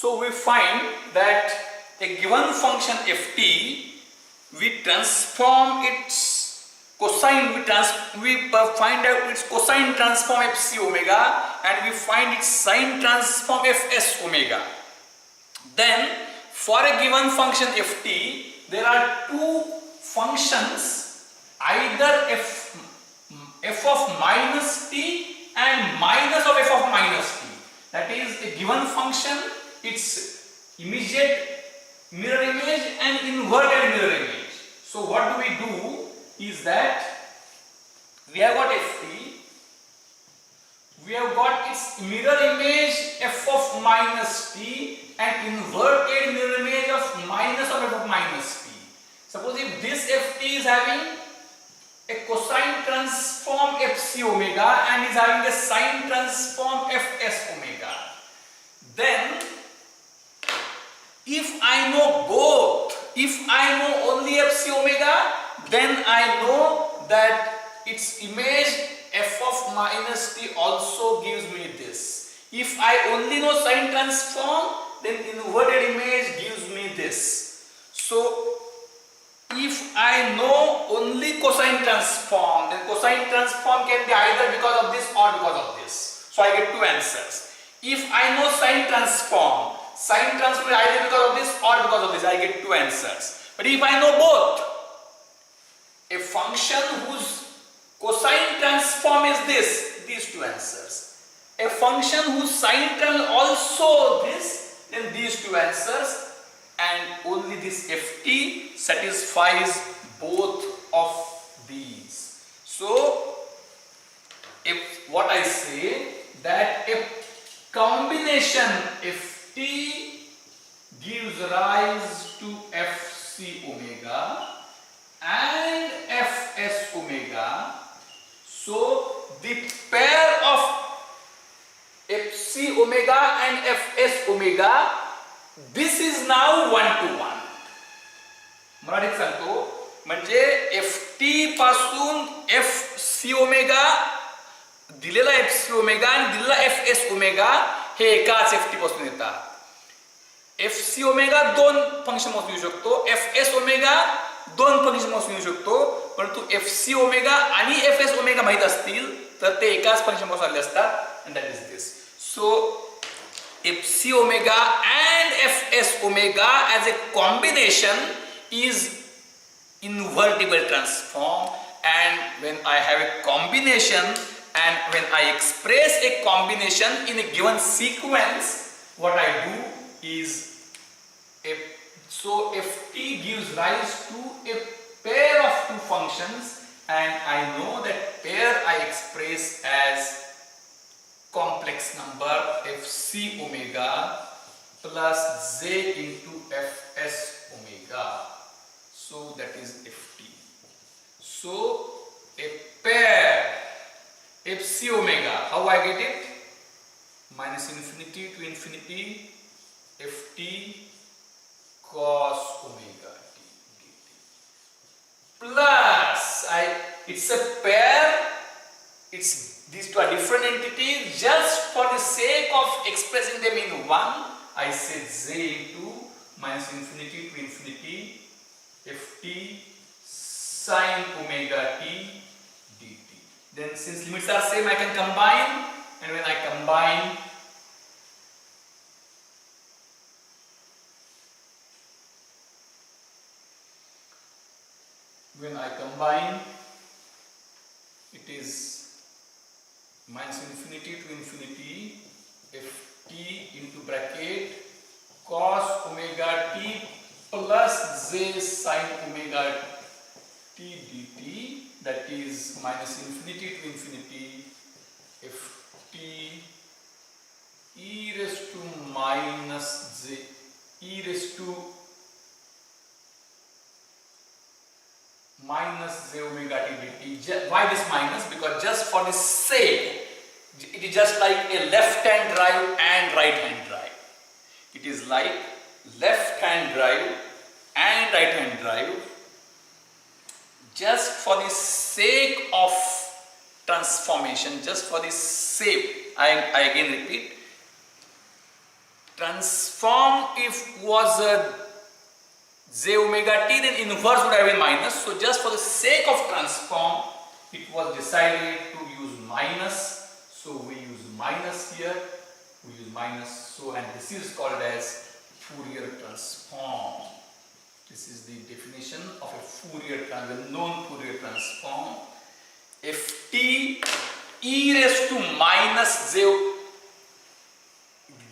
So we find that a given function ft, we transform its cosine, we find out its cosine transform fc omega, and we find its sine transform fs omega. Then for a given function ft, there are two functions, either f of minus t and minus of f of minus t. That is, a given function, its immediate mirror image and inverted mirror image. So what do we do is that we have got ft, we have got its mirror image f of minus t and inverted mirror image of minus of f of minus t. Suppose if this ft is having a cosine transform fc omega and is having a sine transform fs omega, then if I know both, if I know only fc omega, then I know that its image f of minus t also gives me this. If I only know sine transform, then inverted image gives me this. So if I know only cosine transform, then cosine transform can be either because of this or because of this. So I get two answers. If I know sine transform is either because of this or because of this, I get two answers. But if I know both, a function whose cosine transform is this, these two answers. A function whose sine transform also this, then these two answers. And only this ft satisfies both of these. So if what I say, that a combination ft gives rise to fc omega and fs omega, so the pair of fc omega and fs omega, this is now 1-to-1. मराठीत सांगतो, म्हणजे ft पासून fc omega दिलेला fc omega आणि दिलेला fs omega हे एकाच ft पासून येतात. fc ओमेगा दोन फंक्शन पासून येऊ शकतो, fs ओमेगा दोन फंक्शन पासून येऊ शकतो, परंतु fc ओमेगा आणि fs ओमेगा माहित असतील तर ते एकाच फंक्शन पासून आले असतात, and that is this. So fc omega and fs omega as a combination is invertible transform, and when I have a combination and when I express a combination in a given sequence, what I do is so ft gives rise to a pair of two functions, and I know that pair I express as complex number fc omega plus j into fs omega. So that is ft. So a pair fc omega, how I get it? Minus infinity to infinity ft cos omega t dt plus it's a pair, these two are different entities. Just for the sake of expressing them in one, I say j into minus infinity to infinity ft sine omega t dt. Then since limits are same, I can combine, and when I combine, it is minus infinity to infinity ft into bracket cos omega t plus j sin omega t dt, that is minus infinity to infinity ft e raised to minus j e raised to minus j omega t dt. Why this minus? Because just for the sake, it is just like a left hand drive and right hand drive. It is like left hand drive and right hand drive. Just for the sake of transformation, just for the sake, I again repeat, transform if was j omega t, then inverse would have been minus. So just for the sake of transform, it was decided to use minus. So we use minus here, we use minus. So, and this is called as Fourier transform. This is the definition of a Fourier transform, a known Fourier transform. Ft e raised to minus j,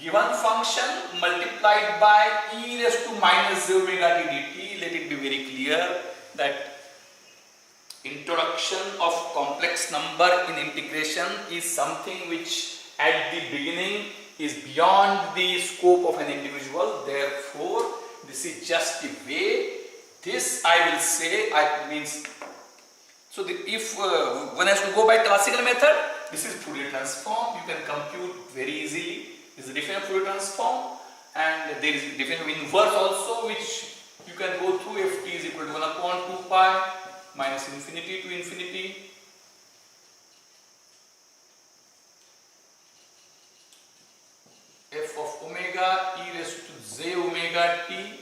given function multiplied by e raised to minus j omega t dt. Let it be very clear that introduction of complex number in integration is something which at the beginning is beyond the scope of an individual. Therefore, this is just the way. This I will say, means, so if one has to go by classical method, this is Fourier transform. You can compute very easily. This is a definition of Fourier transform, and there is a definition of inverse also, which you can go through. Ft is equal to 1 upon 2 pi minus infinity to infinity f of omega e raised to j omega t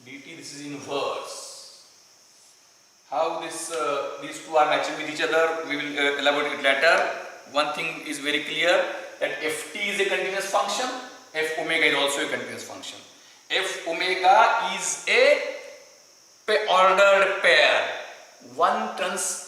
dt. This is inverse. How this these two are matching with each other, we will elaborate it later. One thing is very clear, that ft is a continuous function, f omega is also a continuous function. F omega is a ordered pair. One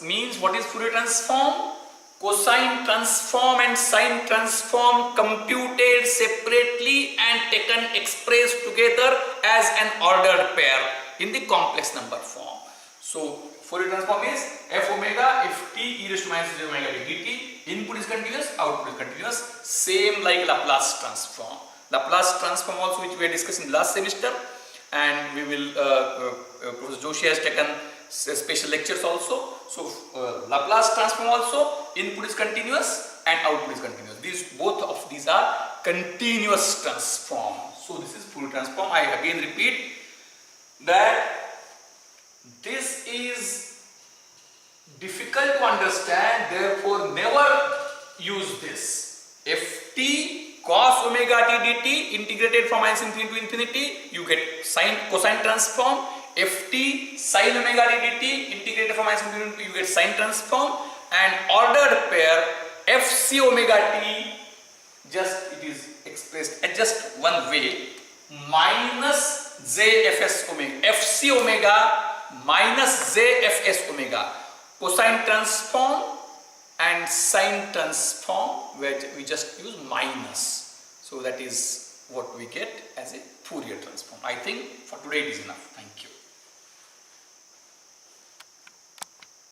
means what is Fourier transform? Cosine transform and sine transform computed separately and taken expressed together as an ordered pair in the complex number form. So Fourier transform is f omega ft e raised to minus j omega t dt. Input is continuous, output is continuous, same like Laplace transform. Laplace transform also, which we had discussed in last semester, and we will Professor Joshi has taken special lectures also. So Laplace transform also, input is continuous and output is continuous. Both of these are continuous transform. So this is Fourier transform. I again repeat that this is difficult to understand, therefore never use this. Ft cos omega t dt integrated from minus infinity to infinity, you get cosine transform. Ft sin omega t dt integrated from minus infinity, you get sine transform. And ordered pair fc omega t, just it is expressed at just one way, minus jfs omega, fc omega minus jfs omega, cosine transform and sine transform, where we just use minus. So that is what we get as a Fourier transform. I think for today it is enough.